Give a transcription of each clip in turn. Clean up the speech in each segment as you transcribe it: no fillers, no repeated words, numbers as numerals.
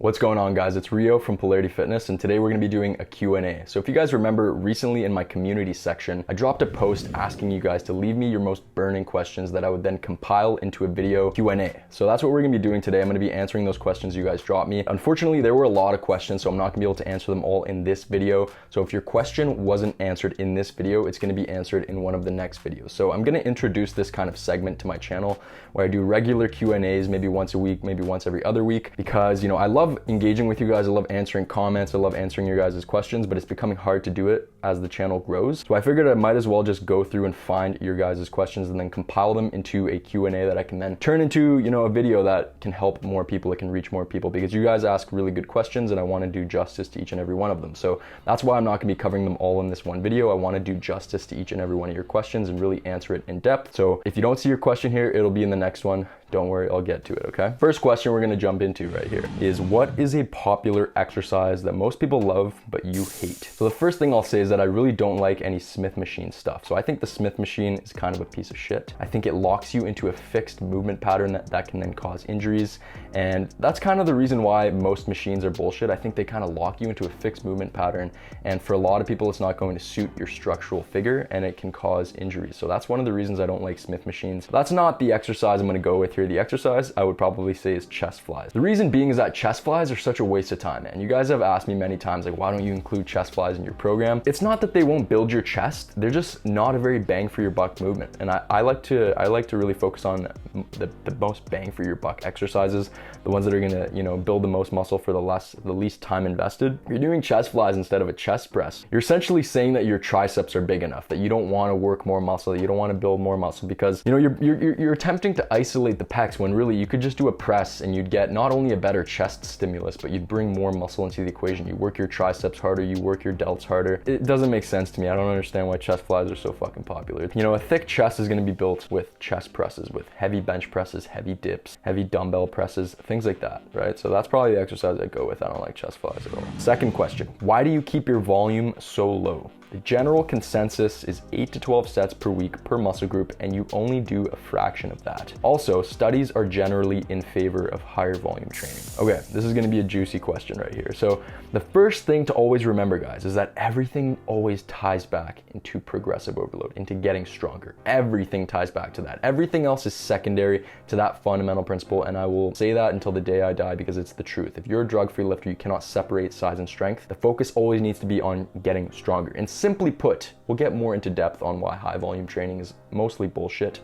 What's going on, guys? It's Rio from Polarity Fitness, and today we're going to be doing a Q&A. So if you guys remember, recently in my community section, I dropped a post asking you guys to leave me your most burning questions that I would then compile into a video Q&A. So that's what we're going to be doing today. I'm going to be answering those questions you guys dropped me. Unfortunately, there were a lot of questions, so I'm not going to be able to answer them all in this video. So if your question wasn't answered in this video, it's going to be answered in one of the next videos. So I'm going to introduce this kind of segment to my channel where I do regular Q&As, maybe once a week, maybe once every other week, because, I love engaging with you guys. I love answering comments. I love answering your guys' questions, but it's becoming hard to do it as the channel grows. So I figured I might as well just go through and find your guys' questions and then compile them into a Q&A that I can then turn into, a video that can help more people, it can reach more people, because you guys ask really good questions and I want to do justice to each and every one of them. So that's why I'm not going to be covering them all in this one video. I want to do justice to each and every one of your questions and really answer it in depth. So if you don't see your question here, it'll be in the next one. Don't worry, I'll get to it, okay? First question we're gonna jump into right here is, what is a popular exercise that most people love but you hate? So the first thing I'll say is that I really don't like any Smith machine stuff. So I think the Smith machine is kind of a piece of shit. I think it locks you into a fixed movement pattern that can then cause injuries. And that's kind of the reason why most machines are bullshit. I think they kind of lock you into a fixed movement pattern. And for a lot of people, it's not going to suit your structural figure and it can cause injuries. So that's one of the reasons I don't like Smith machines. That's not the exercise I'm gonna go with here. The exercise I would probably say is chest flies. The reason being is that chest flies are such a waste of time, man. You guys have asked me many times, like, why don't you include chest flies in your program? It's not that they won't build your chest, they're just not a very bang for your buck movement. And I like to really focus on the most bang for your buck exercises, the ones that are gonna, build the most muscle for the least time invested. If you're doing chest flies instead of a chest press, you're essentially saying that your triceps are big enough, that you don't want to work more muscle, that you don't want to build more muscle, because you're attempting to isolate the pecs when really you could just do a press and you'd get not only a better chest stimulus, but you'd bring more muscle into the equation. You work your triceps harder, you work your delts harder. It doesn't make sense to me. I don't understand why chest flies are so fucking popular. A thick chest is going to be built with chest presses, with heavy bench presses, heavy dips, heavy dumbbell presses, things like that, right? So that's probably the exercise I go with. I don't like chest flies at all. Second question, why do you keep your volume so low? The general consensus is 8 to 12 sets per week per muscle group, and you only do a fraction of that. Also, studies are generally in favor of higher volume training. Okay, this is gonna be a juicy question right here. So the first thing to always remember, guys, is that everything always ties back into progressive overload, into getting stronger. Everything ties back to that. Everything else is secondary to that fundamental principle, and I will say that until the day I die because it's the truth. If you're a drug-free lifter, you cannot separate size and strength. The focus always needs to be on getting stronger. And simply put, we'll get more into depth on why high volume training is mostly bullshit,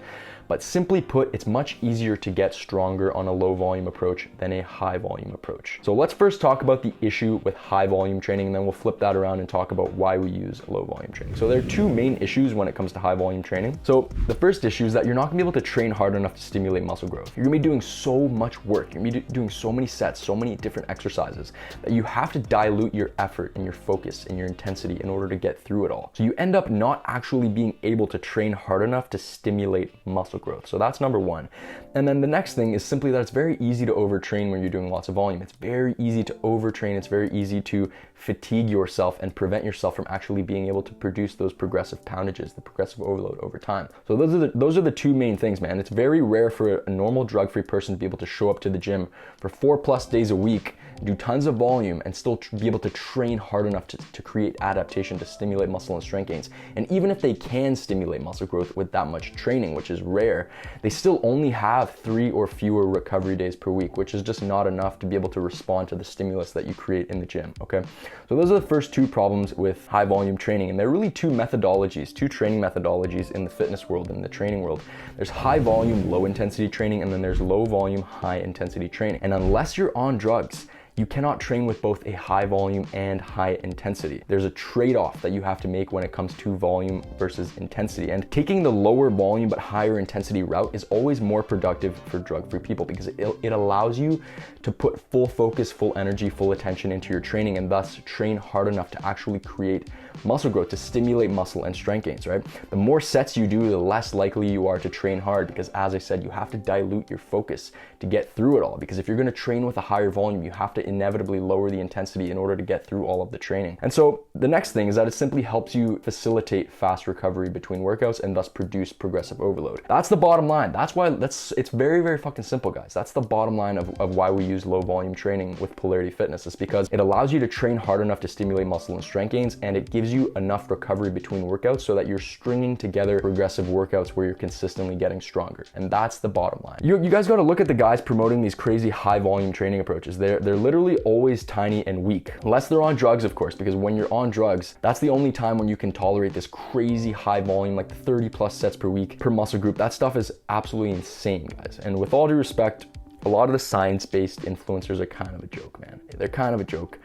but simply put, it's much easier to get stronger on a low volume approach than a high volume approach. So let's first talk about the issue with high volume training, and then we'll flip that around and talk about why we use low volume training. So there are two main issues when it comes to high volume training. So the first issue is that you're not gonna be able to train hard enough to stimulate muscle growth. You're gonna be doing so much work, you're gonna be doing so many sets, so many different exercises, that you have to dilute your effort and your focus and your intensity in order to get through it all. So you end up not actually being able to train hard enough to stimulate muscle growth. So that's number one. And then the next thing is simply that it's very easy to overtrain when you're doing lots of volume. It's very easy to overtrain. It's very easy to fatigue yourself and prevent yourself from actually being able to produce those progressive poundages, the progressive overload over time. So those are the two main things, man. It's very rare for a normal drug-free person to be able to show up to the gym for 4+ days a week, do tons of volume, and still be able to train hard enough to create adaptation, to stimulate muscle and strength gains. And even if they can stimulate muscle growth with that much training, which is rare, they still only have 3 or fewer recovery days per week, which is just not enough to be able to respond to the stimulus that you create in the gym, okay? So those are the first two problems with high volume training, and there are really two training methodologies in the fitness world, in the training world. There's high volume, low intensity training, and then there's low volume, high intensity training. And unless you're on drugs, you cannot train with both a high volume and high intensity. There's a trade-off that you have to make when it comes to volume versus intensity. And taking the lower volume but higher intensity route is always more productive for drug-free people, because it allows you to put full focus, full energy, full attention into your training, and thus train hard enough to actually create muscle growth, to stimulate muscle and strength gains, right? The more sets you do, the less likely you are to train hard, because as I said, you have to dilute your focus to get through it all. Because if you're gonna train with a higher volume, you have to to inevitably lower the intensity in order to get through all of the training. And so the next thing is that it simply helps you facilitate fast recovery between workouts and thus produce progressive overload. That's the bottom line. That's why it's very, very fucking simple, guys. That's the bottom line of why we use low volume training with Polarity Fitness. It's because it allows you to train hard enough to stimulate muscle and strength gains, and it gives you enough recovery between workouts so that you're stringing together progressive workouts where you're consistently getting stronger. And that's the bottom line. You guys got to look at the guys promoting these crazy high volume training approaches. They're literally always tiny and weak, unless they're on drugs, of course, because when you're on drugs, that's the only time when you can tolerate this crazy high volume, like 30 plus sets per week per muscle group. That stuff is absolutely insane, guys. And with all due respect, a lot of the science-based influencers are kind of a joke, man. They're kind of a joke.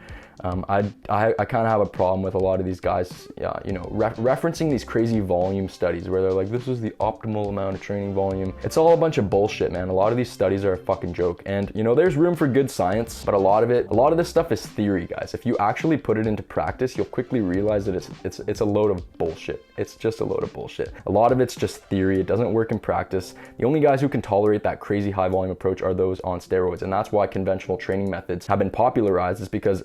I kind of have a problem with a lot of these guys, referencing these crazy volume studies where they're like, this is the optimal amount of training volume. It's all a bunch of bullshit, man. A lot of these studies are a fucking joke. And there's room for good science, but a lot of this stuff is theory, guys. If you actually put it into practice, you'll quickly realize that it's a load of bullshit. It's just a load of bullshit. A lot of it's just theory. It doesn't work in practice. The only guys who can tolerate that crazy high volume approach are those on steroids. And that's why conventional training methods have been popularized, is because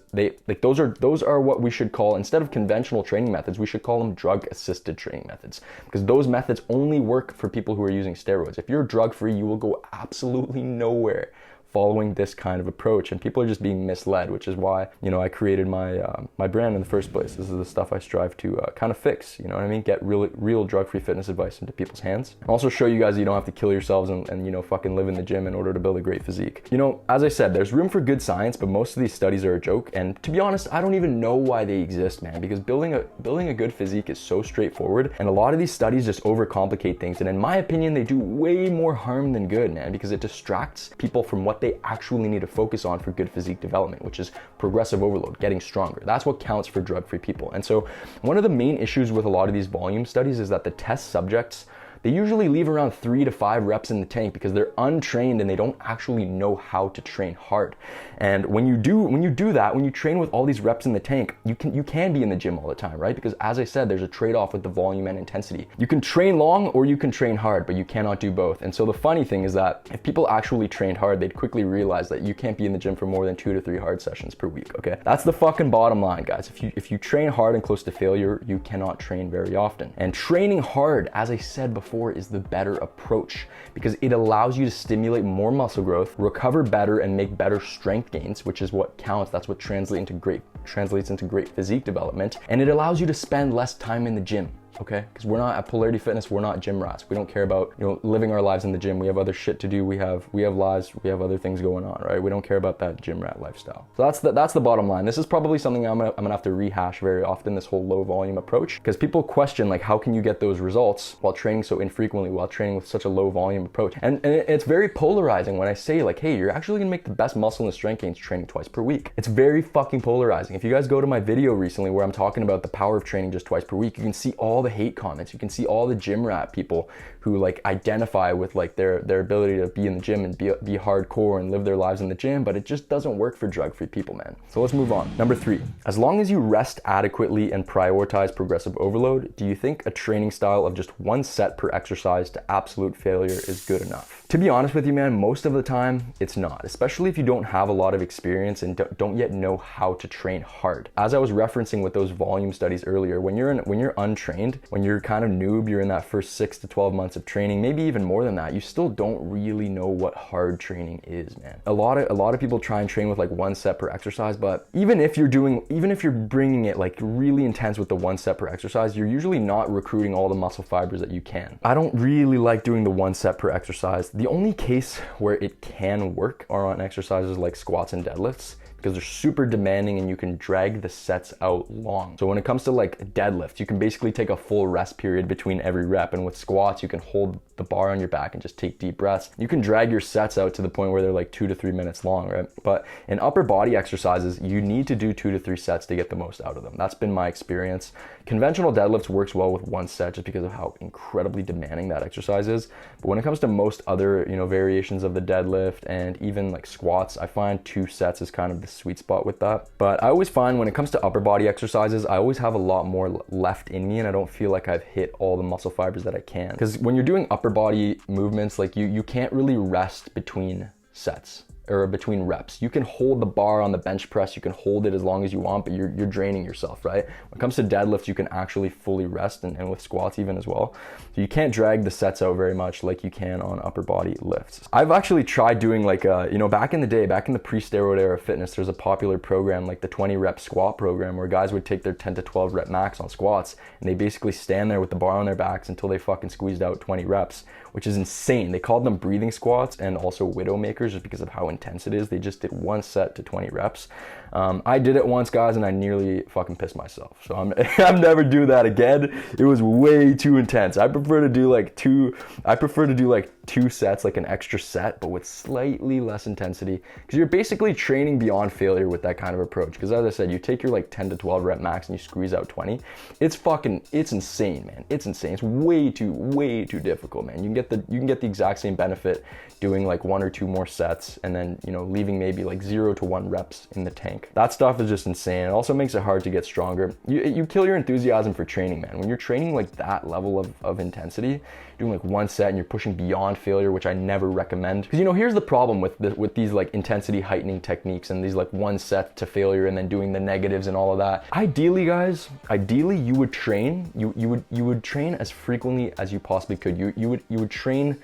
those are what we should call, instead of conventional training methods, we should call them drug-assisted training methods, because those methods only work for people who are using steroids. If you're drug-free, you will go absolutely nowhere following this kind of approach, and people are just being misled, which is why I created my brand in the first place. This is the stuff I strive to kind of fix, you know what I mean? Get real drug-free fitness advice into people's hands. And also show you guys you don't have to kill yourselves and fucking live in the gym in order to build a great physique. As I said, there's room for good science, but most of these studies are a joke, and to be honest, I don't even know why they exist, man, because building a good physique is so straightforward, and a lot of these studies just overcomplicate things, and in my opinion, they do way more harm than good, man, because it distracts people from what they actually need to focus on for good physique development, which is progressive overload, getting stronger. That's what counts for drug-free people. And so one of the main issues with a lot of these volume studies is that the test subjects, they usually leave around 3 to 5 reps in the tank because they're untrained and they don't actually know how to train hard. And when you do that, when you train with all these reps in the tank, you can be in the gym all the time, right? Because as I said, there's a trade-off with the volume and intensity. You can train long or you can train hard, but you cannot do both. And so the funny thing is that if people actually trained hard, they'd quickly realize that you can't be in the gym for more than 2 to 3 hard sessions per week, okay? That's the fucking bottom line, guys. If you train hard and close to failure, you cannot train very often. And training hard, as I said before, is the better approach because it allows you to stimulate more muscle growth, recover better, and make better strength gains, which is what counts. That's what translates into great physique development. And it allows you to spend less time in the gym. Okay, because we're not at Polarity Fitness, we're not gym rats. We don't care about living our lives in the gym. We have other shit to do. We have lives. We have other things going on, right? We don't care about that gym rat lifestyle. So that's the bottom line. This is probably something I'm gonna have to rehash very often. This whole low volume approach, because people question like, how can you get those results while training so infrequently, while training with such a low volume approach? And it's very polarizing when I say like, hey, you're actually gonna make the best muscle and strength gains training twice per week. It's very fucking polarizing. If you guys go to my video recently where I'm talking about the power of training just twice per week, you can see all the hate comments. You can see all the gym rat people who like identify with like their ability to be in the gym and be hardcore and live their lives in the gym, but it just doesn't work for drug-free people, man. So let's move on. Number 3, as long as you rest adequately and prioritize progressive overload, do you think a training style of just 1 set per exercise to absolute failure is good enough? To be honest with you, man, most of the time it's not, especially if you don't have a lot of experience and don't yet know how to train hard. As I was referencing with those volume studies earlier, when you're untrained, when you're kind of noob, you're in that first 6 to 12 months of training, maybe even more than that, you still don't really know what hard training is, man. A lot of people try and train with like 1 set per exercise, but even if you're bringing it like really intense with the 1 set per exercise, you're usually not recruiting all the muscle fibers that you can. I don't really like doing the 1 set per exercise. The only case where it can work are on exercises like squats and deadlifts, because they're super demanding and you can drag the sets out long. So when it comes to like deadlifts, you can basically take a full rest period between every rep, and with squats, you can hold the bar on your back and just take deep breaths. You can drag your sets out to the point where they're like 2 to 3 minutes long, right? But in upper body exercises, you need to do 2 to 3 sets to get the most out of them. That's been my experience. Conventional deadlifts works well with 1 set just because of how incredibly demanding that exercise is. But when it comes to most other, variations of the deadlift and even like squats, I find 2 sets is kind of the sweet spot with that. But I always find when it comes to upper body exercises, I always have a lot more left in me and I don't feel like I've hit all the muscle fibers that I can. Because when you're doing upper body movements, like you can't really rest between sets. or between reps. You can hold the bar on the bench press, you can hold it as long as you want, but you're draining yourself, right? When it comes to deadlifts, you can actually fully rest, and with squats even as well. So you can't drag the sets out very much like you can on upper body lifts. I've actually tried doing like back in the day, back in the pre-steroid era of fitness, there's a popular program like the 20 rep squat program where guys would take their 10 to 12 rep max on squats and they basically stand there with the bar on their backs until they fucking squeezed out 20 reps, which is insane. They called them breathing squats and also widow makers just because of how intense it is. They just did one set to 20 reps. I did it once, guys, and I nearly fucking pissed myself. So I'm never do that again. It was way too intense. I prefer to do like two sets, like an extra set, but with slightly less intensity, because you're basically training beyond failure with that kind of approach. Because as I said, you take your like 10 to 12 rep max and you squeeze out 20. It's insane, man. It's insane. It's way too difficult, man. You can get the exact same benefit doing like 1 or 2 more sets and then, leaving maybe like 0 to 1 reps in the tank. That stuff is just insane. It also makes it hard to get stronger. You kill your enthusiasm for training, man. When you're training like that level of intensity, doing like 1 set and you're pushing beyond failure, which I never recommend. Because here's the problem with these like intensity heightening techniques and these like 1 set to failure and then doing the negatives and all of that. Ideally, guys, you would train. You would train as frequently as you possibly could. You would train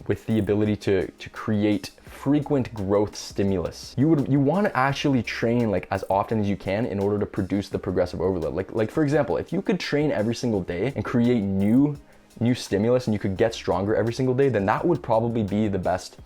with the ability to create frequent growth stimulus. You want to actually train like as often as you can in order to produce the progressive overload. Like for example, if you could train every single day and create new stimulus and you could get stronger every single day, then that would probably be the best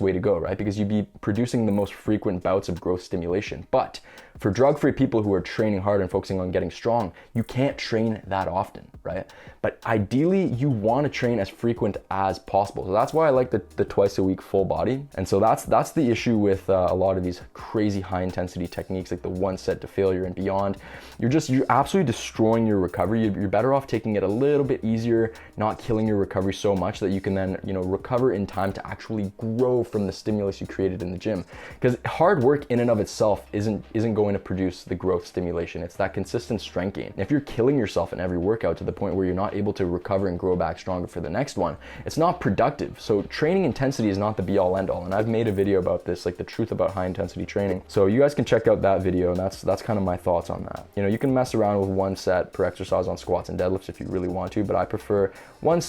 way to go, right? Because you'd be producing the most frequent bouts of growth stimulation. But for drug-free people who are training hard and focusing on getting strong, you can't train that often, right? But ideally, you want to train as frequent as possible. So that's why I like the twice a week full body. And so that's the issue with a lot of these crazy high intensity techniques like the 1 set to failure and beyond. You're absolutely destroying your recovery. You're better off taking it a little bit easier, not killing your recovery so much that you can then, recover in time to actually grow from the stimulus you created in the gym. Because hard work in and of itself isn't going to produce the growth stimulation. It's that consistent strength gain. If you're killing yourself in every workout to the point where you're not able to recover and grow back stronger for the next one, it's not productive. So training intensity is not the be all end all. And I've made a video about this, like the truth about high intensity training. So you guys can check out that video, and that's kind of my thoughts on that. You can mess around with 1 set per exercise on squats and deadlifts if you really want to, but I prefer 1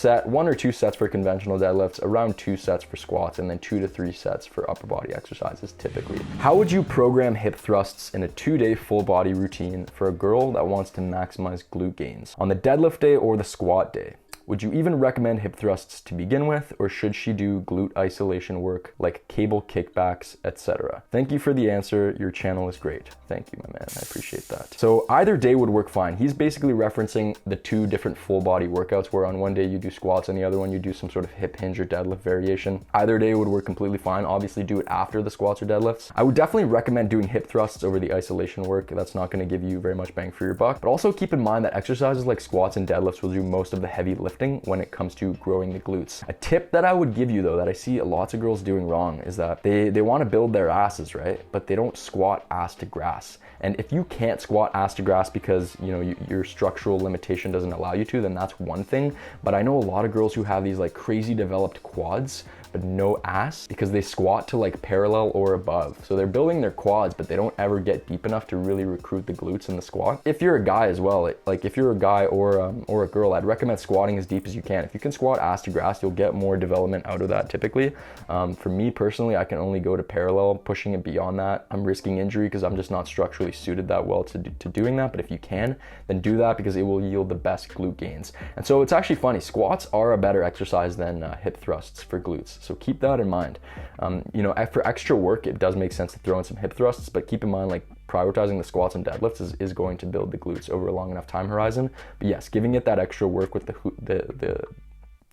or 2 sets for conventional deadlifts, around 2 sets for squats, and then 2 to 3 sets for upper body exercises typically. How would you program hip thrusts in a 2-day full body routine for a girl that wants to maximize glute gains on the deadlift day or the squat day? Would you even recommend hip thrusts to begin with, or should she do glute isolation work like cable kickbacks, etc.? Thank you for the answer. Your channel is great. Thank you, my man. I appreciate that. So either day would work fine. He's basically referencing the 2 different full body workouts where on one day you do squats and the other one you do some sort of hip hinge or deadlift variation. Either day would work completely fine. Obviously do it after the squats or deadlifts. I would definitely recommend doing hip thrusts over the isolation work. That's not going to give you very much bang for your buck. But also keep in mind that exercises like squats and deadlifts will do most of the heavy lifting when it comes to growing the glutes. A tip that I would give you though, that I see lots of girls doing wrong, is that they want to build their asses, right? But they don't squat ass to grass. And if you can't squat ass to grass because your structural limitation doesn't allow you to, then that's one thing. But I know a lot of girls who have these like crazy developed quads but no ass because they squat to like parallel or above. So they're building their quads, but they don't ever get deep enough to really recruit the glutes in the squat. If you're a guy as well, like if you're a guy or a girl, I'd recommend squatting as deep as you can. If you can squat ass to grass, you'll get more development out of that typically. For me personally, I can only go to parallel. Pushing it beyond that, I'm risking injury because I'm just not structurally suited that well to doing that. But if you can, then do that because it will yield the best glute gains. And so it's actually funny, squats are a better exercise than hip thrusts for glutes. So keep that in mind. For extra work, it does make sense to throw in some hip thrusts, but keep in mind, like, prioritizing the squats and deadlifts is going to build the glutes over a long enough time horizon. But yes, giving it that extra work with the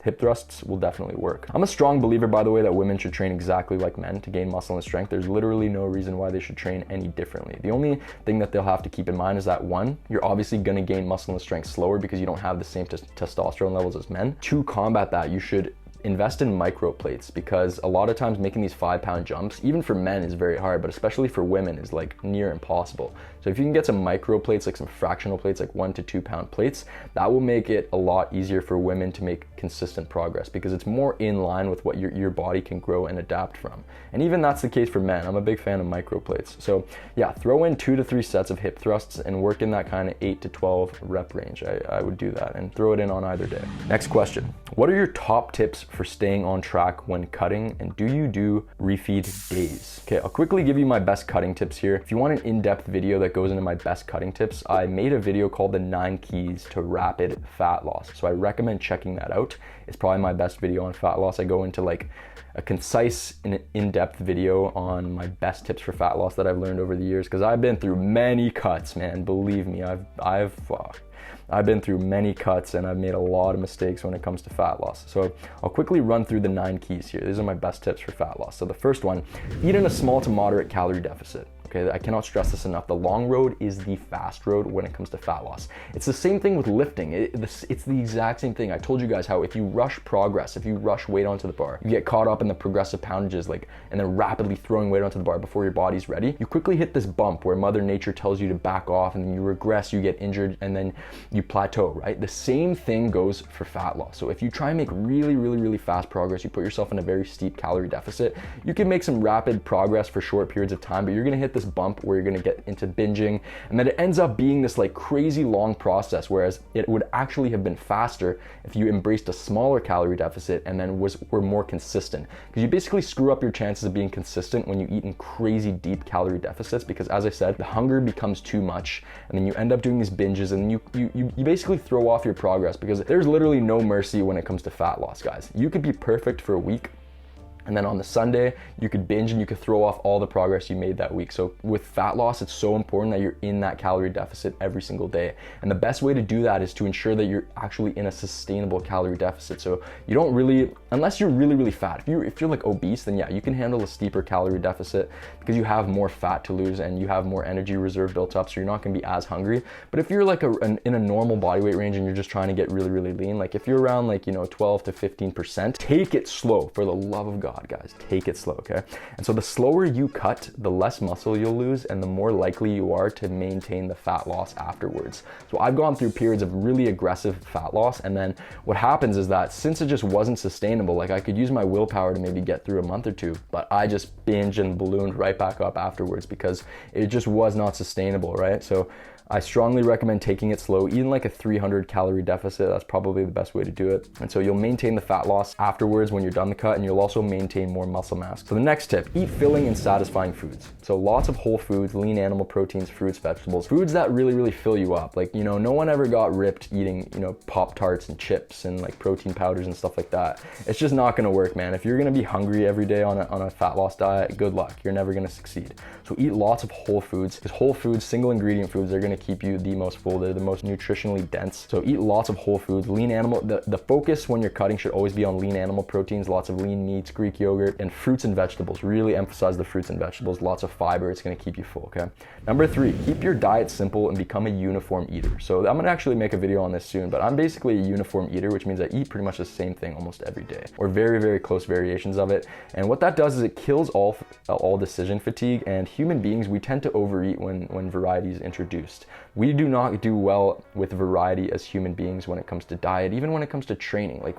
hip thrusts will definitely work. I'm a strong believer, by the way, that women should train exactly like men to gain muscle and strength. There's literally no reason why they should train any differently. The only thing that they'll have to keep in mind is that 1, you're obviously gonna gain muscle and strength slower because you don't have the same testosterone levels as men. To combat that, you should invest in micro plates, because a lot of times making these 5-pound jumps, even for men, is very hard, but especially for women is like near impossible. So if you can get some micro plates, like some fractional plates, like 1 to 2 pound plates, that will make it a lot easier for women to make consistent progress, because it's more in line with what your body can grow and adapt from. And even that's the case for men. I'm a big fan of micro plates. So yeah, throw in 2 to 3 sets of hip thrusts and work in that kind of 8 to 12 rep range. I would do that and throw it in on either day. Next question. What are your top tips for staying on track when cutting, and do you do refeed days? Okay, I'll quickly give you my best cutting tips here. If you want an in-depth video that goes into my best cutting tips, I made a video called the 9 keys to rapid fat loss. So I recommend checking that out. It's probably my best video on fat loss. I go into like a concise and in-depth video on my best tips for fat loss that I've learned over the years, because I've been through many cuts, man. Believe me, I've been through many cuts and I've made a lot of mistakes when it comes to fat loss. So I'll quickly run through the 9 keys here. These are my best tips for fat loss. So the first one, eat in a small to moderate calorie deficit. Okay, I cannot stress this enough. The long road is the fast road when it comes to fat loss. It's the same thing with lifting. It's the exact same thing. I told you guys how if you rush progress, if you rush weight onto the bar, you get caught up in the progressive poundages, and then rapidly throwing weight onto the bar before your body's ready, you quickly hit this bump where Mother Nature tells you to back off, and then you regress, you get injured, and then you plateau, right? The same thing goes for fat loss. So if you try and make really fast progress, you put yourself in a very steep calorie deficit, you can make some rapid progress for short periods of time, but you're gonna hit this bump where you're gonna get into binging, and then it ends up being this like crazy long process, whereas it would actually have been faster if you embraced a smaller calorie deficit and then were more consistent. Because you basically screw up your chances of being consistent when you eat in crazy deep calorie deficits, because as I said, the hunger becomes too much, and then you end up doing these binges, and you basically throw off your progress, because there's literally no mercy when it comes to fat loss, guys. You could be perfect for a week, and then on the Sunday, you could binge and you could throw off all the progress you made that week. So with fat loss, it's so important that you're in that calorie deficit every single day. And the best way to do that is to ensure that you're actually in a sustainable calorie deficit. So you don't really, unless you're really fat, if you're like obese, then yeah, you can handle a steeper calorie deficit because you have more fat to lose and you have more energy reserve built up, so you're not gonna be as hungry. But if you're like in a normal body weight range and you're just trying to get really lean, like if you're around like, 12 to 15%, take it slow, for the love of God. Guys, take it slow, okay? And so the slower you cut, the less muscle you'll lose, and the more likely you are to maintain the fat loss afterwards. So I've gone through periods of really aggressive fat loss, and then what happens is that since it just wasn't sustainable, like I could use my willpower to maybe get through a month or two, but I just binged and ballooned right back up afterwards because it just was not sustainable, right? So I strongly recommend taking it slow, eating like a 300 calorie deficit. That's probably the best way to do it. And so you'll maintain the fat loss afterwards when you're done the cut, and you'll also maintain more muscle mass. So the next tip, eat filling and satisfying foods. So lots of whole foods, lean animal proteins, fruits, vegetables, foods that really fill you up. Like, no one ever got ripped eating, Pop-Tarts and chips and like protein powders and stuff like that. It's just not gonna work, man. If you're gonna be hungry every day on a fat loss diet, good luck. You're never gonna succeed. So eat lots of whole foods, because whole foods, single ingredient foods, are gonna keep you the most full. They're the most nutritionally dense. So eat lots of whole foods, lean animal. The focus when you're cutting should always be on lean animal proteins, lots of lean meats, Greek yogurt, and fruits and vegetables. Really emphasize the fruits and vegetables, lots of fiber. It's gonna keep you full, okay? Number 3, keep your diet simple and become a uniform eater. So I'm gonna actually make a video on this soon, but I'm basically a uniform eater, which means I eat pretty much the same thing almost every day, or very close variations of it. And what that does is it kills all decision fatigue, and human beings, we tend to overeat when variety is introduced. We do not do well with variety as human beings when it comes to diet, even when it comes to training. Like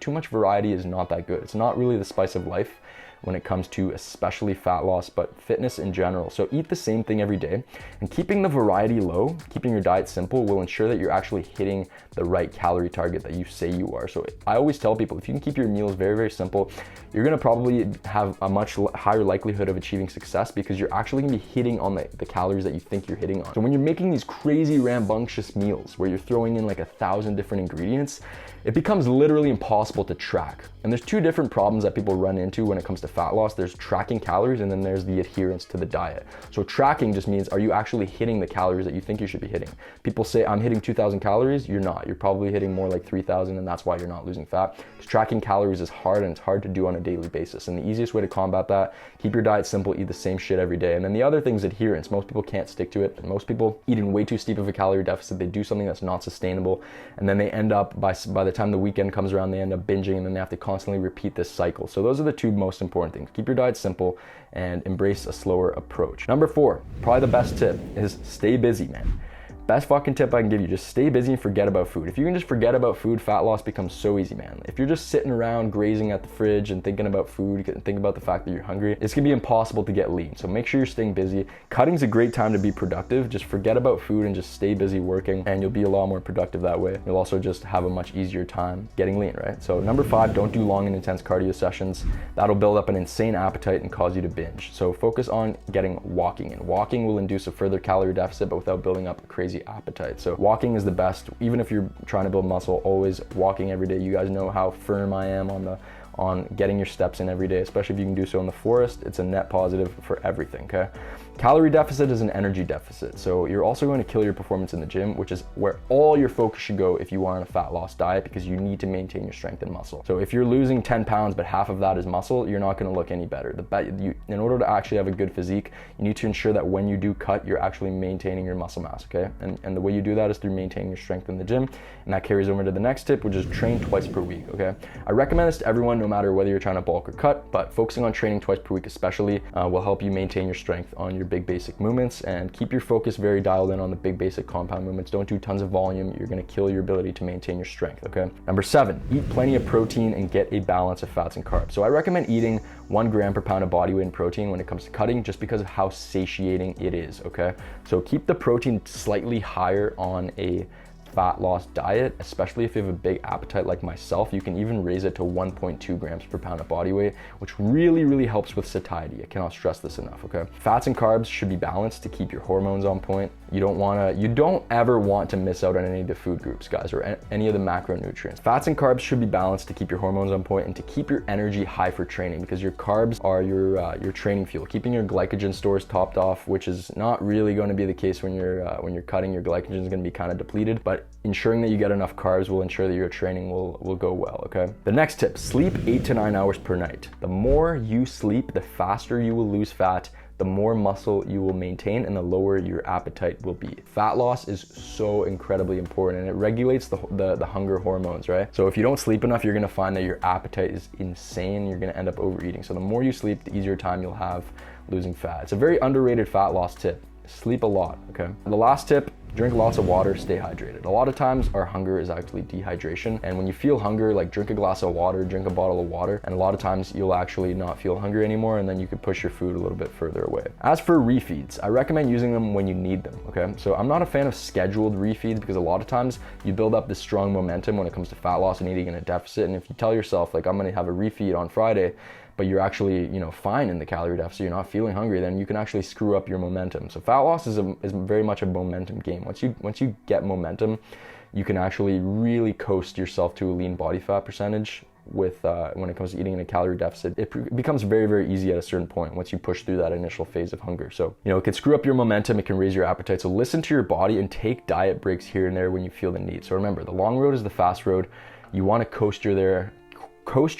too much variety is not that good. It's not really the spice of life when it comes to especially fat loss, but fitness in general. So eat the same thing every day, and keeping the variety low, keeping your diet simple, will ensure that you're actually hitting the right calorie target that you say you are. So I always tell people, if you can keep your meals very simple, you're gonna probably have a much higher likelihood of achieving success, because you're actually gonna be hitting on the calories that you think you're hitting on. So when you're making these crazy rambunctious meals where you're throwing in like 1,000 different ingredients, it becomes literally impossible to track. And there's 2 different problems that people run into when it comes to fat loss, there's tracking calories and then there's the adherence to the diet. So tracking just means, are you actually hitting the calories that you think you should be hitting? People say, I'm hitting 2,000 calories. You're not. You're probably hitting more like 3,000, and that's why you're not losing fat. Because tracking calories is hard, and it's hard to do on a daily basis. And the easiest way to combat that, keep your diet simple, eat the same shit every day. And then the other thing is adherence. Most people can't stick to it. Most people eat in way too steep of a calorie deficit. They do something that's not sustainable, and then they end up, by the time the weekend comes around, they end up binging, and then they have to constantly repeat this cycle. So those are the two most important things. Keep your diet simple and embrace a slower approach. Number 4, probably the best tip, is stay busy, man. Best fucking tip I can give you, just stay busy and forget about food. If you can just forget about food, fat loss becomes so easy, man. If you're just sitting around grazing at the fridge and thinking about food and thinking about the fact that you're hungry, it's gonna be impossible to get lean. So make sure you're staying busy. Cutting's a great time to be productive. Just forget about food and just stay busy working, and you'll be a lot more productive that way. You'll also just have a much easier time getting lean, right? So number 5, don't do long and intense cardio sessions. That'll build up an insane appetite and cause you to binge. So focus on getting walking in. Walking will induce a further calorie deficit, but without building up a crazy appetite. So walking is the best. Even if you're trying to build muscle, always walking every day. You guys know how firm I am on getting your steps in every day, especially if you can do so in the forest. It's a net positive for everything, okay? Calorie deficit is an energy deficit. So you're also going to kill your performance in the gym, which is where all your focus should go if you are on a fat loss diet, because you need to maintain your strength and muscle. So if you're losing 10 pounds, but half of that is muscle, you're not gonna look any better. In order to actually have a good physique, you need to ensure that when you do cut, you're actually maintaining your muscle mass, okay? And the way you do that is through maintaining your strength in the gym. And that carries over to the next tip, which is train twice per week, okay? I recommend this to everyone, no matter whether you're trying to bulk or cut, but focusing on training twice per week especially will help you maintain your strength on your big basic movements, and keep your focus very dialed in on the big basic compound movements. Don't do tons of volume. You're gonna kill your ability to maintain your strength, okay? Number 7, eat plenty of protein and get a balance of fats and carbs. So I recommend eating 1 gram per pound of body weight in protein when it comes to cutting, just because of how satiating it is, okay? So keep the protein slightly higher on a fat loss diet, especially if you have a big appetite like myself. You can even raise it to 1.2 grams per pound of body weight, which really helps with satiety. I cannot stress this enough, okay? Fats and carbs should be balanced to keep your hormones on point. You don't ever want to miss out on any of the food groups, guys, or any of the macronutrients. Fats and carbs should be balanced to keep your hormones on point and to keep your energy high for training, because your carbs are your training fuel. Keeping your glycogen stores topped off, which is not really going to be the case when you're cutting. Your glycogen is going to be kind of depleted, but ensuring that you get enough carbs will ensure that your training will go well, okay? The next tip, sleep 8 to 9 hours per night. The more you sleep, the faster you will lose fat, the more muscle you will maintain, and the lower your appetite will be. Fat loss is so incredibly important, and it regulates the hunger hormones, right? So if you don't sleep enough, you're gonna find that your appetite is insane. You're gonna end up overeating. So the more you sleep, the easier time you'll have losing fat. It's a very underrated fat loss tip. Sleep a lot, okay? The last tip, drink lots of water, stay hydrated. A lot of times our hunger is actually dehydration, and when you feel hunger, like drink a glass of water, drink a bottle of water, and a lot of times you'll actually not feel hungry anymore, and then you can push your food a little bit further away. As for refeeds, I recommend using them when you need them, okay? So I'm not a fan of scheduled refeeds, because a lot of times you build up this strong momentum when it comes to fat loss and eating in a deficit, and if you tell yourself, like, I'm gonna have a refeed on Friday, but you're actually, fine in the calorie deficit, you're not feeling hungry, then you can actually screw up your momentum. So fat loss is very much a momentum game. Once you get momentum, you can actually really coast yourself to a lean body fat percentage with when it comes to eating in a calorie deficit. It becomes very easy at a certain point once you push through that initial phase of hunger. So, it can screw up your momentum, it can raise your appetite. So listen to your body and take diet breaks here and there when you feel the need. So remember, the long road is the fast road. You want to coast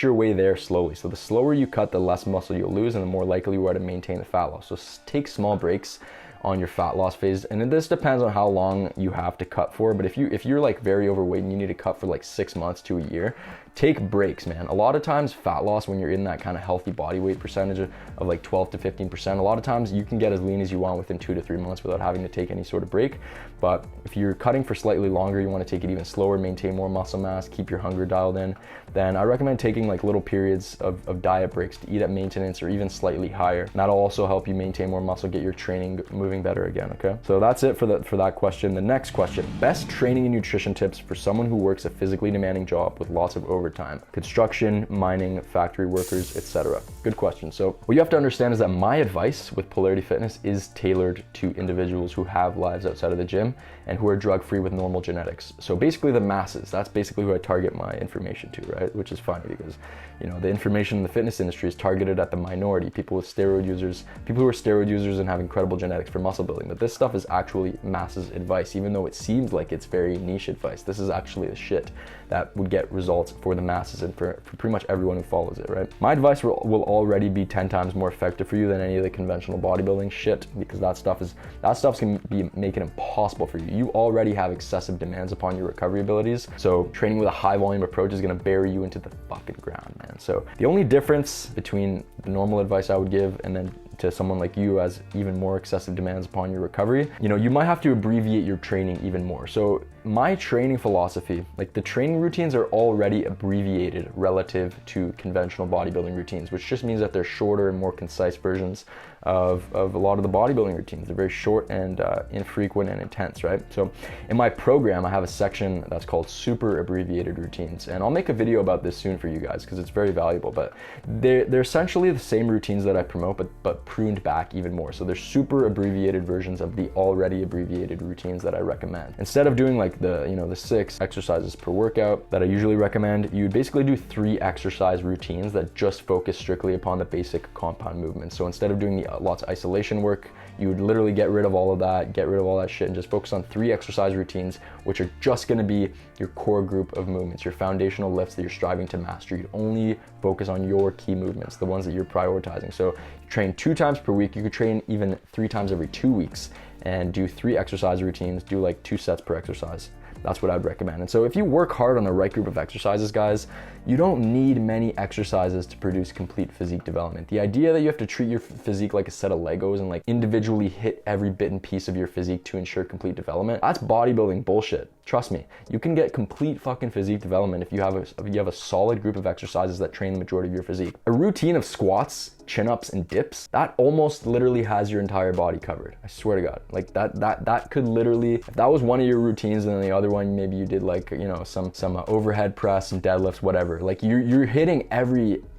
your way there slowly. So the slower you cut, the less muscle you'll lose, and the more likely you are to maintain the fat loss. So take small breaks on your fat loss phase, and this depends on how long you have to cut for. But if you're like very overweight and you need to cut for like 6 months to a year, take breaks, man. A lot of times fat loss, when you're in that kind of healthy body weight percentage of like 12 to 15%, a lot of times you can get as lean as you want within 2 to 3 months without having to take any sort of break. But if you're cutting for slightly longer, you want to take it even slower, maintain more muscle mass, keep your hunger dialed in, then I recommend taking like little periods of diet breaks to eat at maintenance or even slightly higher. And that'll also help you maintain more muscle, get your training moving better again, okay? So that's it for that question. The next question, best training and nutrition tips for someone who works a physically demanding job with lots of overtime over time? Construction, mining, factory workers, etc. Good question. So what you have to understand is that my advice with Polarity Fitness is tailored to individuals who have lives outside of the gym and who are drug-free with normal genetics. So basically the masses, that's basically who I target my information to, right? Which is funny because, you know, the information in the fitness industry is targeted at the minority, people with steroid users, people who are steroid users and have incredible genetics for muscle building. But this stuff is actually masses advice, even though it seems like it's very niche advice. This is actually the shit that would get results for the masses and for pretty much everyone who follows it, right? My advice will already be 10 times more effective for you than any of the conventional bodybuilding shit, because that stuff's gonna be make it impossible for you. You already have excessive demands upon your recovery abilities, so training with a high volume approach is gonna bury you into the fucking ground, man. So the only difference between the normal advice I would give and then to someone like you as even more excessive demands upon your recovery, you know, you might have to abbreviate your training even more. So my training philosophy, like the training routines are already abbreviated relative to conventional bodybuilding routines, which just means that they're shorter and more concise versions of a lot of the bodybuilding routines. They're very short and infrequent and intense, right? So in my program, I have a section that's called super abbreviated routines, and I'll make a video about this soon for you guys because it's very valuable. But they're essentially the same routines that I promote, but pruned back even more. So they're super abbreviated versions of the already abbreviated routines that I recommend. Instead of doing like the 6 exercises per workout that I usually recommend, you basically do 3 exercise routines that just focus strictly upon the basic compound movements. So instead of doing lots of isolation work, you would literally get rid of all that shit and just focus on 3 exercise routines, which are just gonna be your core group of movements, your foundational lifts that you're striving to master. You'd only focus on your key movements, the ones that you're prioritizing. So you train 2 times per week. You could train even 3 times every 2 weeks and do 3 exercise routines, do like 2 sets per exercise. That's what I'd recommend. And so if you work hard on the right group of exercises, guys, you don't need many exercises to produce complete physique development. The idea that you have to treat your physique like a set of Legos and like individually hit every bit and piece of your physique to ensure complete development, that's bodybuilding bullshit. Trust me, you can get complete fucking physique development if you have a solid group of exercises that train the majority of your physique. A routine of squats, chin-ups, and dips, that almost literally has your entire body covered. I swear to God. Like that could literally, if that was one of your routines and then the other one, maybe you did like, you know, some overhead press, some deadlifts, whatever. Like you're hitting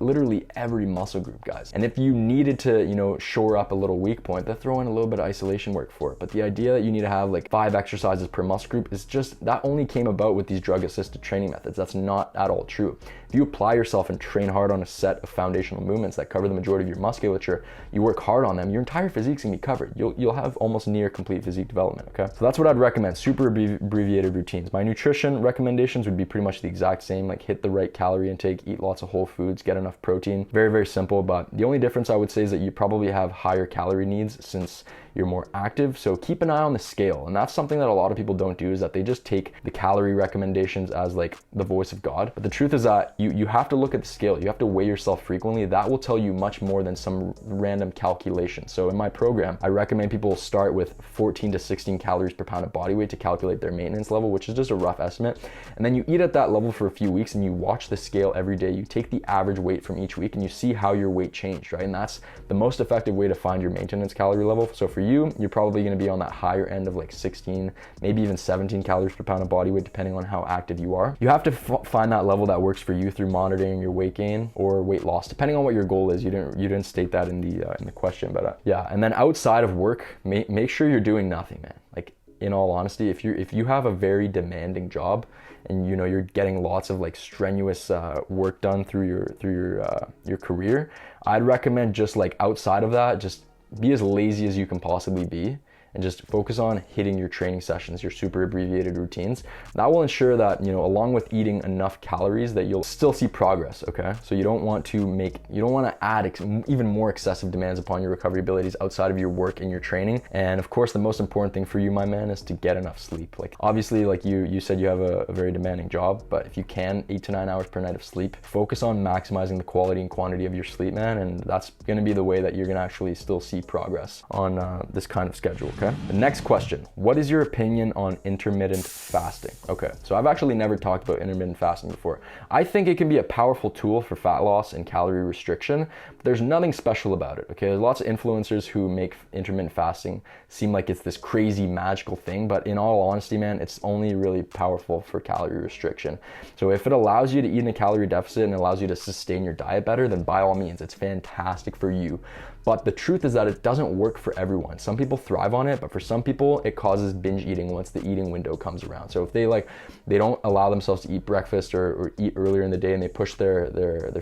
literally every muscle group, guys. And if you needed to, you know, shore up a little weak point, then throw in a little bit of isolation work for it. But the idea that you need to have like 5 exercises per muscle group is just, that only came about with these drug-assisted training methods. That's not at all true. If you apply yourself and train hard on a set of foundational movements that cover the majority of your musculature, you work hard on them, your entire physique's gonna be covered. You'll have almost near complete physique development, okay? So that's what I'd recommend, super abbreviated routines. My nutrition recommendations would be pretty much the exact same, like hit the right calorie intake, eat lots of whole foods, get enough protein. Very, very simple, but the only difference I would say is that you probably have higher calorie needs since you're more active. So keep an eye on the scale. And that's something that a lot of people don't do, is that they just take the calorie recommendations as like the voice of God. But the truth is that you have to look at the scale. You have to weigh yourself frequently. That will tell you much more than some random calculation. So in my program, I recommend people start with 14 to 16 calories per pound of body weight to calculate their maintenance level, which is just a rough estimate. And then you eat at that level for a few weeks and you watch the scale every day. You take the average weight from each week and you see how your weight changed, right? And that's the most effective way to find your maintenance calorie level. So for you, you're probably going to be on that higher end of like 16, maybe even 17 calories per pound of body weight, depending on how active you are. You have to find that level that works for you through monitoring your weight gain or weight loss, depending on what your goal is. You didn't state that in the question, but yeah. And then outside of work, make sure you're doing nothing, man. Like, in all honesty, if you have a very demanding job and you know you're getting lots of like strenuous work done through your career, I'd recommend just like outside of that, just be as lazy as you can possibly be and just focus on hitting your training sessions, your super abbreviated routines. That will ensure that, you know, along with eating enough calories, that you'll still see progress, okay? So you don't want to add even more excessive demands upon your recovery abilities outside of your work and your training. And of course, the most important thing for you, my man, is to get enough sleep. Like, obviously, like you said, you have a very demanding job, but if you can, 8 to 9 hours per night of sleep, focus on maximizing the quality and quantity of your sleep, man, and that's gonna be the way that you're gonna actually still see progress on this kind of schedule, okay? okay? The next question, what is your opinion on intermittent fasting? Okay, so I've actually never talked about intermittent fasting before. I think it can be a powerful tool for fat loss and calorie restriction, but there's nothing special about it, okay? There's lots of influencers who make intermittent fasting seem like it's this crazy magical thing, but in all honesty, man, it's only really powerful for calorie restriction. So if it allows you to eat in a calorie deficit and allows you to sustain your diet better, then by all means, it's fantastic for you. But the truth is that it doesn't work for everyone. Some people thrive on it, but for some people, it causes binge eating once the eating window comes around. So if they don't allow themselves to eat breakfast or eat earlier in the day, and they push their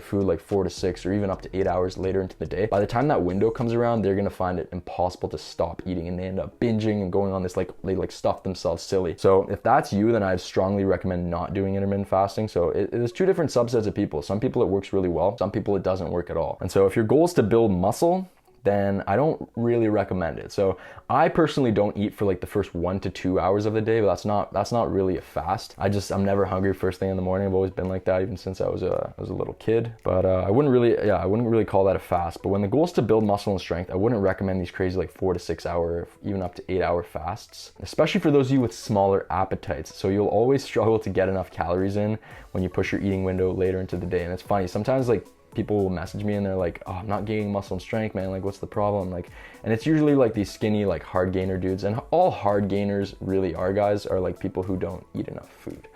food like 4 to 6 or even up to 8 hours later into the day, by the time that window comes around, they're gonna find it impossible to stop eating, and they end up binging and going on this they stuff themselves silly. So if that's you, then I'd strongly recommend not doing intermittent fasting. So there's two different subsets of people. Some people it works really well, some people it doesn't work at all. And so if your goal is to build muscle, then I don't really recommend it. So I personally don't eat for like the first 1 to 2 hours of the day, but that's not really a fast. I'm never hungry first thing in the morning. I've always been like that even since I was a little kid. But I wouldn't really call that a fast. But when the goal is to build muscle and strength, I wouldn't recommend these crazy like 4 to 6 hour, even up to 8 hour fasts, especially for those of you with smaller appetites. So you'll always struggle to get enough calories in when you push your eating window later into the day. And it's funny, sometimes like people will message me and they're like, oh, I'm not gaining muscle and strength, man, like what's the problem? And it's usually like these skinny like hard gainer dudes, and all hard gainers really are, guys, are like people who don't eat enough food.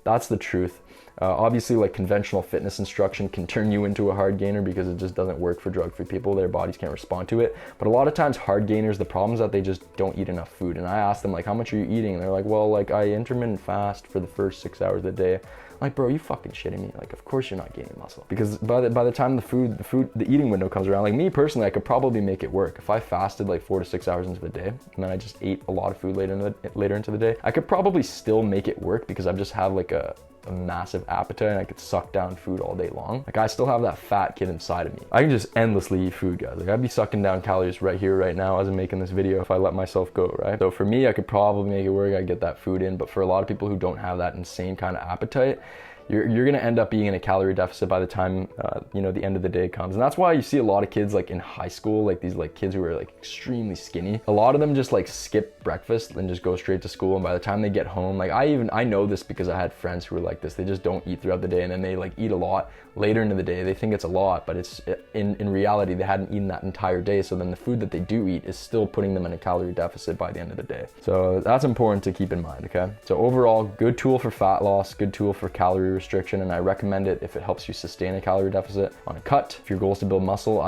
That's the truth. Obviously, like conventional fitness instruction can turn you into a hard gainer because it just doesn't work for drug-free people. Their bodies can't respond to it. But a lot of times hard gainers, the problem is that they just don't eat enough food. And I ask them like, how much are you eating? And they're like, well, like I intermittent fast for the first 6 hours a day. Like, bro, you fucking shitting me? Like, of course you're not gaining muscle, because by the time the eating window comes around, like me personally, I could probably make it work. If I fasted like 4 to 6 hours into the day, and then I just ate a lot of food later into the day, I could probably still make it work because I just have like a massive appetite and I could suck down food all day long. Like I still have that fat kid inside of me. I can just endlessly eat food, guys. Like I'd be sucking down calories right here, right now as I'm making this video if I let myself go, right? So for me, I could probably make it work. I get that food in, but for a lot of people who don't have that insane kind of appetite, you're gonna end up being in a calorie deficit by the time the end of the day comes. And that's why you see a lot of kids like in high school, like these like kids who are like extremely skinny. A lot of them just like skip breakfast and just go straight to school. And by the time they get home, like I know this because I had friends who were like this. They just don't eat throughout the day, and then they like eat a lot later into the day. They think it's a lot, but it's in reality they hadn't eaten that entire day. So then the food that they do eat is still putting them in a calorie deficit by the end of the day. So that's important to keep in mind, okay? So overall, good tool for fat loss, good tool for calorie restriction, and I recommend it if it helps you sustain a calorie deficit. On a cut, if your goal is to build muscle,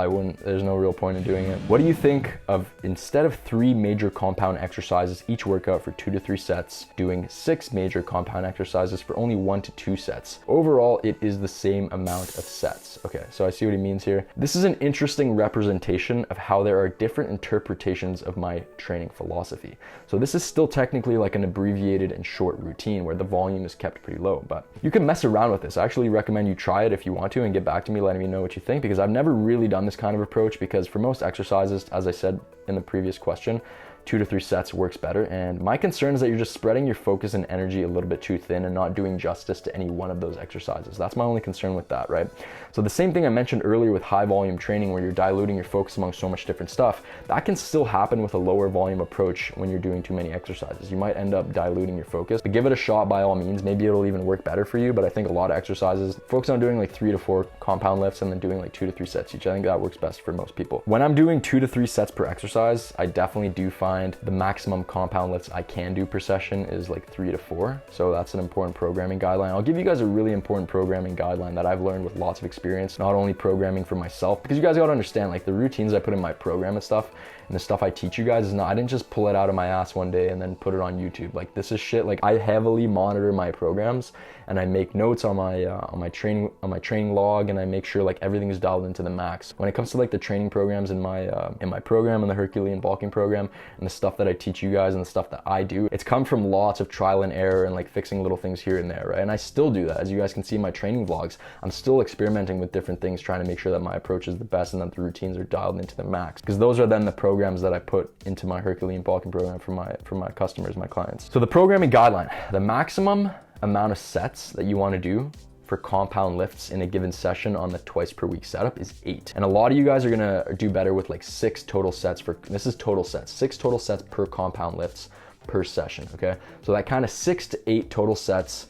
there's no real point in doing it. What do you think of, instead of 3 major compound exercises each workout for 2 to 3 sets, doing 6 major compound exercises for only 1 to 2 sets? Overall, it is the same amount of sets. Okay, so I see what he means here. This is an interesting representation of how there are different interpretations of my training philosophy. So this is still technically like an abbreviated and short routine where the volume is kept pretty low, but you can mess around with this. I actually recommend you try it if you want to and get back to me letting me know what you think, because I've never really done this kind of approach, because for most exercises, as I said in the previous question, 2 to 3 sets works better. And my concern is that you're just spreading your focus and energy a little bit too thin and not doing justice to any one of those exercises. That's my only concern with that, right? So the same thing I mentioned earlier with high volume training, where you're diluting your focus among so much different stuff, that can still happen with a lower volume approach when you're doing too many exercises. You might end up diluting your focus, but give it a shot by all means. Maybe it'll even work better for you, but I think a lot of exercises, focus on doing like 3 to 4 compound lifts and then doing like 2 to 3 sets each. I think that works best for most people. When I'm doing 2 to 3 sets per exercise, I definitely do find the maximum compound lifts I can do per session is like 3 to 4. So that's an important programming guideline. I'll give you guys a really important programming guideline that I've learned with lots of experience, not only programming for myself, because you guys gotta understand, like the routines I put in my program and stuff, and the stuff I teach you guys is not, I didn't just pull it out of my ass one day and then put it on YouTube. Like this is shit, like I heavily monitor my programs and I make notes on my training log, and I make sure like everything is dialed into the max. When it comes to like the training programs in my program and the Herculean bulking program and the stuff that I teach you guys and the stuff that I do, it's come from lots of trial and error and like fixing little things here and there, right? And I still do that. As you guys can see in my training vlogs, I'm still experimenting with different things, trying to make sure that my approach is the best and that the routines are dialed into the max, because those are then the programs that I put into my Herculean bulking program for my customers, my clients. So the programming guideline, the maximum amount of sets that you want to do for compound lifts in a given session on the twice per week setup is 8. And a lot of you guys are gonna do better with like 6 total sets for, this is total sets, 6 total sets per compound lifts per session, okay? So that kind of 6 to 8 total sets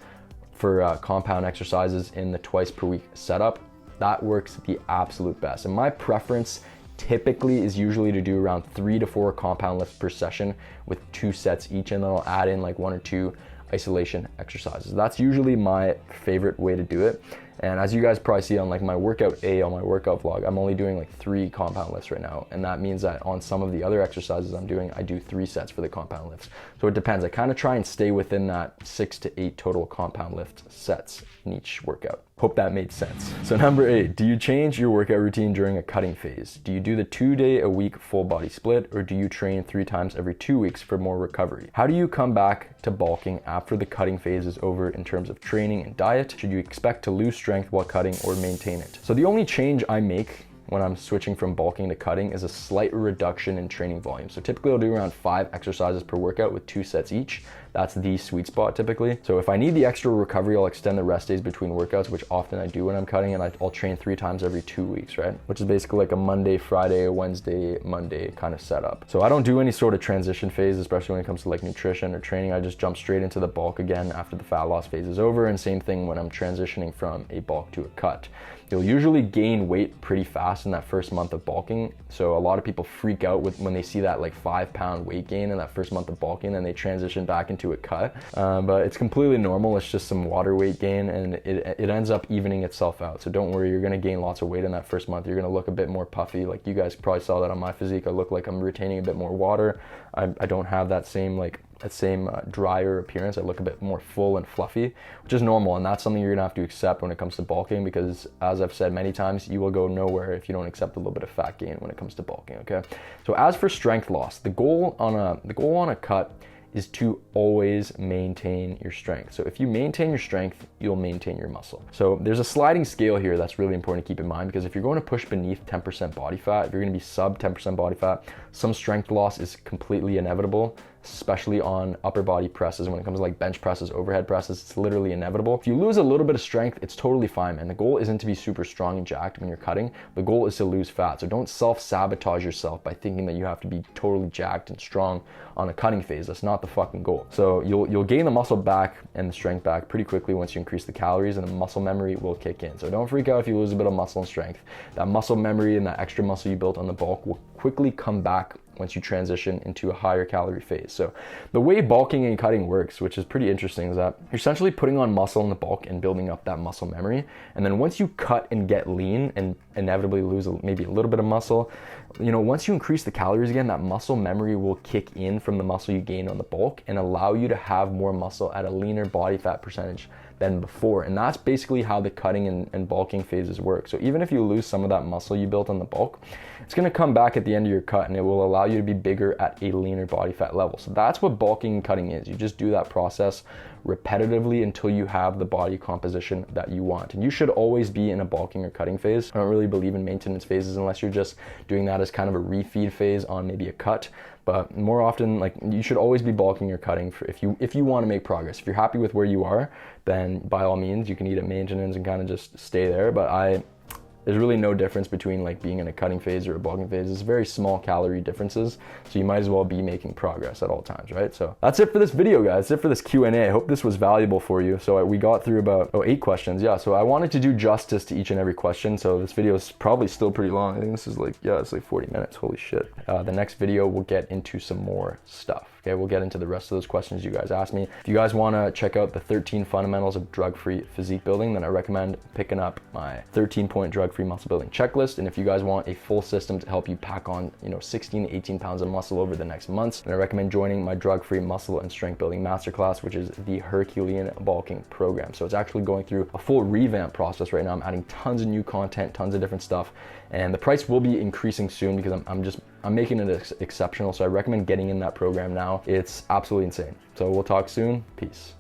for compound exercises in the twice per week setup, that works the absolute best. And my preference typically is usually to do around 3 to 4 compound lifts per session with 2 sets each, and then I'll add in like 1 or 2 isolation exercises. That's usually my favorite way to do it. And as you guys probably see on like my workout A on my workout vlog, I'm only doing like 3 compound lifts right now. And that means that on some of the other exercises I'm doing, I do 3 sets for the compound lifts. So it depends. I kind of try and stay within that 6 to 8 total compound lift sets in each workout. Hope that made sense. So number 8, do you change your workout routine during a cutting phase? Do you do the 2-day-a-week full body split, or do you train 3 times every 2 weeks for more recovery? How do you come back to bulking after the cutting phase is over in terms of training and diet? Should you expect to lose strength while cutting or maintain it? So the only change I make when I'm switching from bulking to cutting is a slight reduction in training volume. So typically I'll do around 5 exercises per workout with 2 sets each. That's the sweet spot typically. So if I need the extra recovery, I'll extend the rest days between workouts, which often I do when I'm cutting, and I'll train 3 times every 2 weeks, right? Which is basically like a Monday, Friday, Wednesday, Monday kind of setup. So I don't do any sort of transition phase, especially when it comes to like nutrition or training. I just jump straight into the bulk again after the fat loss phase is over, and same thing when I'm transitioning from a bulk to a cut. You'll usually gain weight pretty fast in that first month of bulking. So a lot of people freak out when they see that like 5-pound weight gain in that first month of bulking, and they transition back into a cut. But it's completely normal. It's just some water weight gain, and it ends up evening itself out. So don't worry, you're gonna gain lots of weight in that first month. You're gonna look a bit more puffy. Like you guys probably saw that on my physique. I look like I'm retaining a bit more water. I don't have that same drier appearance. I look a bit more full and fluffy, which is normal, and that's something you're gonna have to accept when it comes to bulking, because as I've said many times, you will go nowhere if you don't accept a little bit of fat gain when it comes to bulking, okay? So as for strength loss, the goal on a cut is to always maintain your strength. So if you maintain your strength, you'll maintain your muscle. So there's a sliding scale here that's really important to keep in mind, because if you're going to push beneath 10% body fat, if you're gonna be sub 10% body fat, some strength loss is completely inevitable, especially on upper body presses. When it comes to like bench presses, overhead presses, it's literally inevitable. If you lose a little bit of strength, it's totally fine, man. The goal isn't to be super strong and jacked when you're cutting. The goal is to lose fat. So don't self-sabotage yourself by thinking that you have to be totally jacked and strong on a cutting phase. That's not the fucking goal. So you'll gain the muscle back and the strength back pretty quickly once you increase the calories, and the muscle memory will kick in. So don't freak out if you lose a bit of muscle and strength. That muscle memory and that extra muscle you built on the bulk will quickly come back once you transition into a higher calorie phase. So the way bulking and cutting works, which is pretty interesting, is that you're essentially putting on muscle in the bulk and building up that muscle memory. And then once you cut and get lean and inevitably lose maybe a little bit of muscle, once you increase the calories again, that muscle memory will kick in from the muscle you gained on the bulk and allow you to have more muscle at a leaner body fat percentage than before. And that's basically how the cutting and bulking phases work. So even if you lose some of that muscle you built on the bulk, it's gonna come back at the end of your cut, and it will allow you to be bigger at a leaner body fat level. So that's what bulking and cutting is. You just do that process repetitively until you have the body composition that you want. And you should always be in a bulking or cutting phase. I don't really believe in maintenance phases unless you're just doing that as kind of a refeed phase on maybe a cut. But more often, like, you should always be bulking or cutting if you want to make progress. If you're happy with where you are, then by all means you can eat at maintenance and kind of just stay there. But there's really no difference between like being in a cutting phase or a bulking phase. It's very small calorie differences, so you might as well be making progress at all times, right? So that's it for this video, guys. That's it for this Q&A. I hope this was valuable for you. So we got through about 8 questions. Yeah, so I wanted to do justice to each and every question, so this video is probably still pretty long. I think this is it's like 40 minutes. Holy shit. The next video we'll get into some more stuff. Okay, we'll get into the rest of those questions you guys asked me. If you guys want to check out the 13 fundamentals of drug-free physique building, then I recommend picking up my 13-point drug-free muscle building checklist. And if you guys want a full system to help you pack on 16 to 18 pounds of muscle over the next months, then I recommend joining my drug-free muscle and strength building masterclass, which is the Herculean bulking program. So it's actually going through a full revamp process right now. I'm adding tons of new content, tons of different stuff, and the price will be increasing soon because I'm making it exceptional. So I recommend getting in that program now. It's absolutely insane. So we'll talk soon. Peace.